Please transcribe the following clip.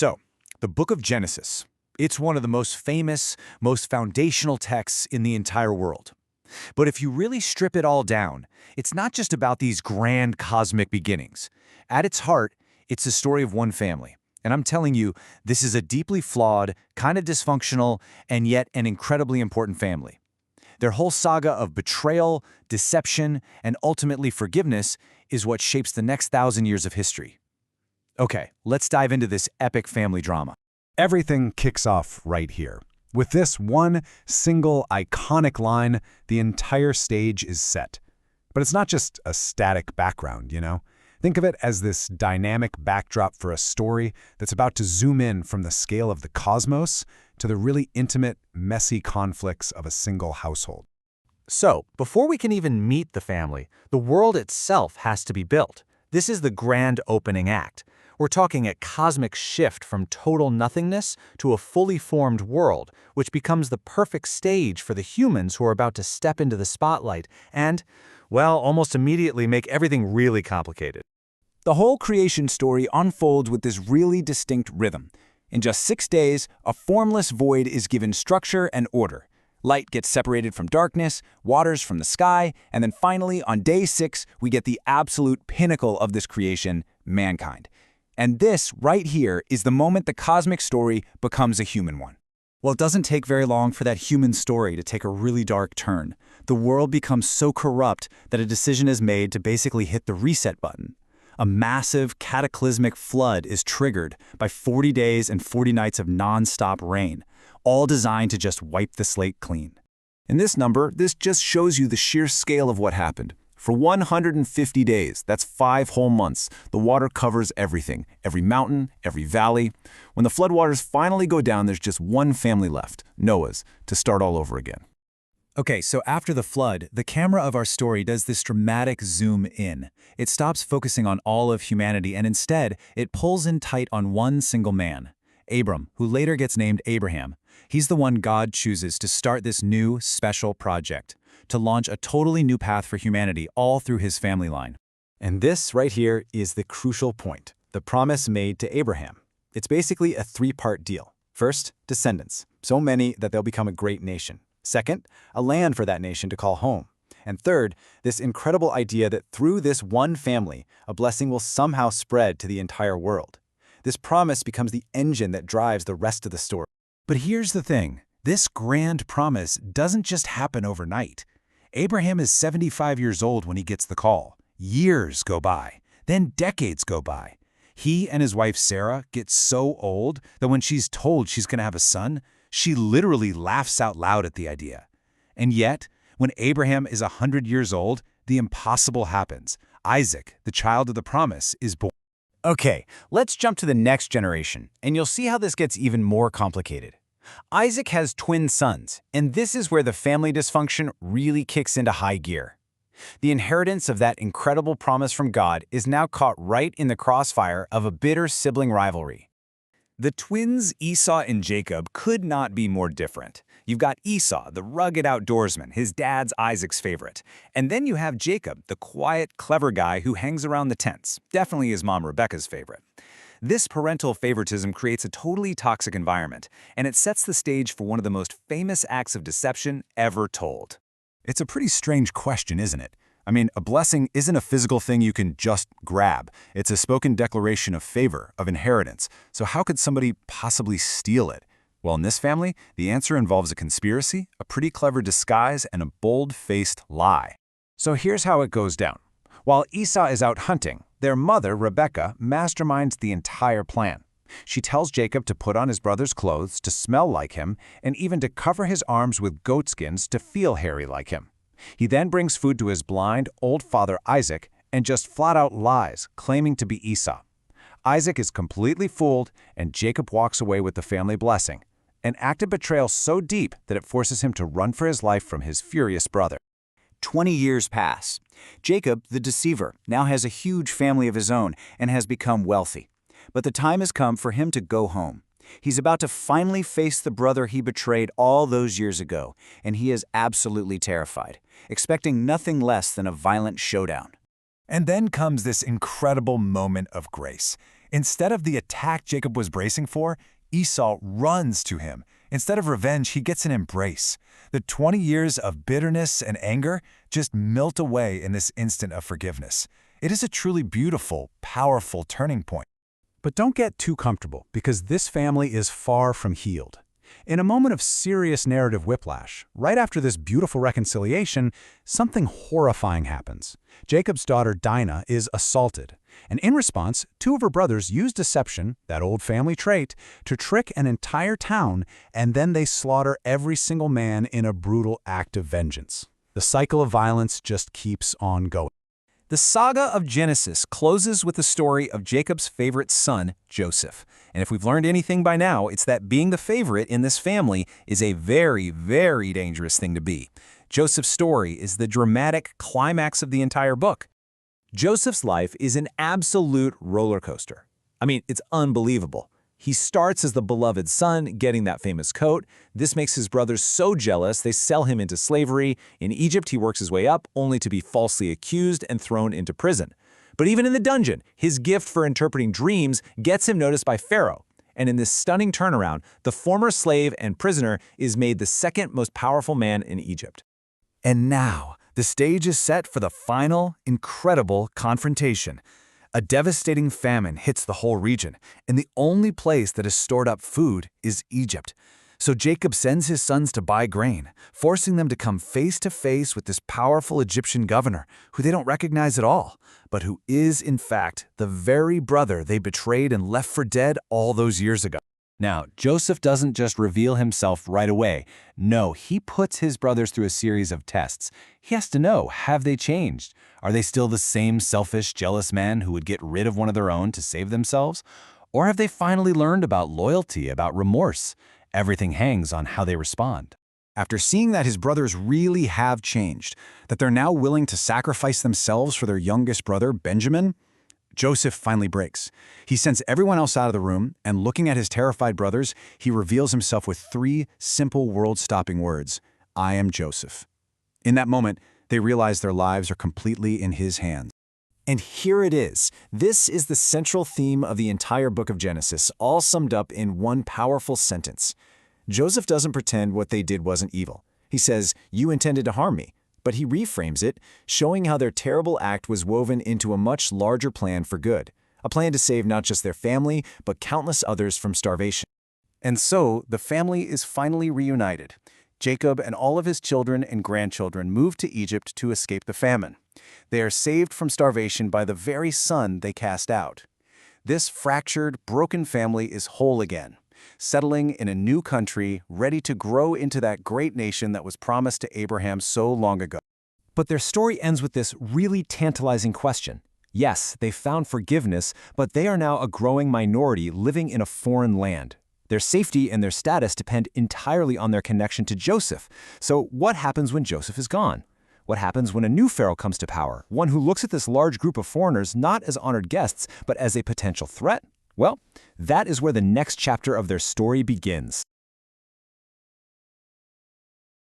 So, the book of Genesis, it's one of the most famous, most foundational texts in the entire world. But if you really strip it all down, it's not just about these grand cosmic beginnings. At its heart, it's the story of one family. And I'm telling you, this is a deeply flawed, kind of dysfunctional, and yet an incredibly important family. Their whole saga of betrayal, deception, and ultimately forgiveness is what shapes the next 1,000 years of history. Okay, let's dive into this epic family drama. Everything kicks off right here. With this one single iconic line, the entire stage is set. But it's not just a static background, you know? Think of it as this dynamic backdrop for a story that's about to zoom in from the scale of the cosmos to the really intimate, messy conflicts of a single household. So, before we can even meet the family, the world itself has to be built. This is the grand opening act. We're talking a cosmic shift from total nothingness to a fully formed world, which becomes the perfect stage for the humans who are about to step into the spotlight and, well, almost immediately make everything really complicated. The whole creation story unfolds with this really distinct rhythm. In just 6 days, a formless void is given structure and order. Light gets separated from darkness, waters from the sky, and then finally, on day 6, we get the absolute pinnacle of this creation, mankind. And this, right here, is the moment the cosmic story becomes a human one. Well, it doesn't take very long for that human story to take a really dark turn. The world becomes so corrupt that a decision is made to basically hit the reset button. A massive, cataclysmic flood is triggered by 40 days and 40 nights of non-stop rain, all designed to just wipe the slate clean. In this number, this just shows you the sheer scale of what happened. For 150 days, that's 5 whole months, the water covers everything, every mountain, every valley. When the floodwaters finally go down, there's just one family left, Noah's, to start all over again. Okay, so after the flood, the camera of our story does this dramatic zoom in. It stops focusing on all of humanity and instead, it pulls in tight on one single man, Abram, who later gets named Abraham. He's the one God chooses to start this new, special project, to launch a totally new path for humanity all through his family line. And this right here is the crucial point, the promise made to Abraham. It's basically a 3-part deal. First, descendants, so many that they'll become a great nation. Second, a land for that nation to call home. And third, this incredible idea that through this one family, a blessing will somehow spread to the entire world. This promise becomes the engine that drives the rest of the story. But here's the thing. This grand promise doesn't just happen overnight. Abraham is 75 years old when he gets the call. Years go by, then decades go by. He and his wife Sarah get so old that when she's told she's going to have a son, she literally laughs out loud at the idea. And yet, when Abraham is 100 years old, the impossible happens. Isaac, the child of the promise, is born. Okay, let's jump to the next generation, and you'll see how this gets even more complicated. Isaac has twin sons, and this is where the family dysfunction really kicks into high gear. The inheritance of that incredible promise from God is now caught right in the crossfire of a bitter sibling rivalry. The twins Esau and Jacob could not be more different. You've got Esau, the rugged outdoorsman, his dad's Isaac's favorite. And then you have Jacob, the quiet, clever guy who hangs around the tents, definitely his mom Rebekah's favorite. This parental favoritism creates a totally toxic environment, and it sets the stage for one of the most famous acts of deception ever told. It's a pretty strange question, isn't it? I mean, a blessing isn't a physical thing you can just grab. It's a spoken declaration of favor, of inheritance. So how could somebody possibly steal it? Well, in this family, the answer involves a conspiracy, a pretty clever disguise, and a bold-faced lie. So here's how it goes down. While Esau is out hunting, their mother, Rebekah, masterminds the entire plan. She tells Jacob to put on his brother's clothes to smell like him, and even to cover his arms with goatskins to feel hairy like him. He then brings food to his blind, old father Isaac and just flat-out lies, claiming to be Esau. Isaac is completely fooled, and Jacob walks away with the family blessing, an act of betrayal so deep that it forces him to run for his life from his furious brother. 20 years pass. Jacob, the deceiver, now has a huge family of his own and has become wealthy. But the time has come for him to go home. He's about to finally face the brother he betrayed all those years ago, and he is absolutely terrified, expecting nothing less than a violent showdown. And then comes this incredible moment of grace. Instead of the attack Jacob was bracing for, Esau runs to him. Instead of revenge, he gets an embrace. The 20 years of bitterness and anger just melt away in this instant of forgiveness. It is a truly beautiful, powerful turning point. But don't get too comfortable, because this family is far from healed. In a moment of serious narrative whiplash, right after this beautiful reconciliation, something horrifying happens. Jacob's daughter Dinah is assaulted, and in response, two of her brothers use deception, that old family trait, to trick an entire town, and then they slaughter every single man in a brutal act of vengeance. The cycle of violence just keeps on going. The Saga of Genesis closes with the story of Jacob's favorite son, Joseph. And if we've learned anything by now, it's that being the favorite in this family is a very, very dangerous thing to be. Joseph's story is the dramatic climax of the entire book. Joseph's life is an absolute roller coaster. I mean, it's unbelievable. He starts as the beloved son, getting that famous coat. This makes his brothers so jealous, they sell him into slavery. In Egypt, he works his way up, only to be falsely accused and thrown into prison. But even in the dungeon, his gift for interpreting dreams gets him noticed by Pharaoh. And in this stunning turnaround, the former slave and prisoner is made the second most powerful man in Egypt. And now, the stage is set for the final, incredible confrontation. A devastating famine hits the whole region, and the only place that has stored up food is Egypt. So Jacob sends his sons to buy grain, forcing them to come face to face with this powerful Egyptian governor, who they don't recognize at all, but who is, in fact, the very brother they betrayed and left for dead all those years ago. Now, Joseph doesn't just reveal himself right away. No, he puts his brothers through a series of tests. He has to know, have they changed? Are they still the same selfish, jealous men who would get rid of one of their own to save themselves? Or have they finally learned about loyalty, about remorse? Everything hangs on how they respond. After seeing that his brothers really have changed, that they're now willing to sacrifice themselves for their youngest brother, Benjamin, Joseph finally breaks. He sends everyone else out of the room, and looking at his terrified brothers, he reveals himself with 3 simple world-stopping words: I am Joseph. In that moment, they realize their lives are completely in his hands. And here it is. This is the central theme of the entire book of Genesis, all summed up in one powerful sentence. Joseph doesn't pretend what they did wasn't evil. He says, "You intended to harm me." But he reframes it, showing how their terrible act was woven into a much larger plan for good, a plan to save not just their family, but countless others from starvation. And so, the family is finally reunited. Jacob and all of his children and grandchildren move to Egypt to escape the famine. They are saved from starvation by the very son they cast out. This fractured, broken family is whole again, settling in a new country, ready to grow into that great nation that was promised to Abraham so long ago. But their story ends with this really tantalizing question. Yes, they found forgiveness, but they are now a growing minority living in a foreign land. Their safety and their status depend entirely on their connection to Joseph. So what happens when Joseph is gone? What happens when a new pharaoh comes to power, one who looks at this large group of foreigners not as honored guests, but as a potential threat? Well, that is where the next chapter of their story begins.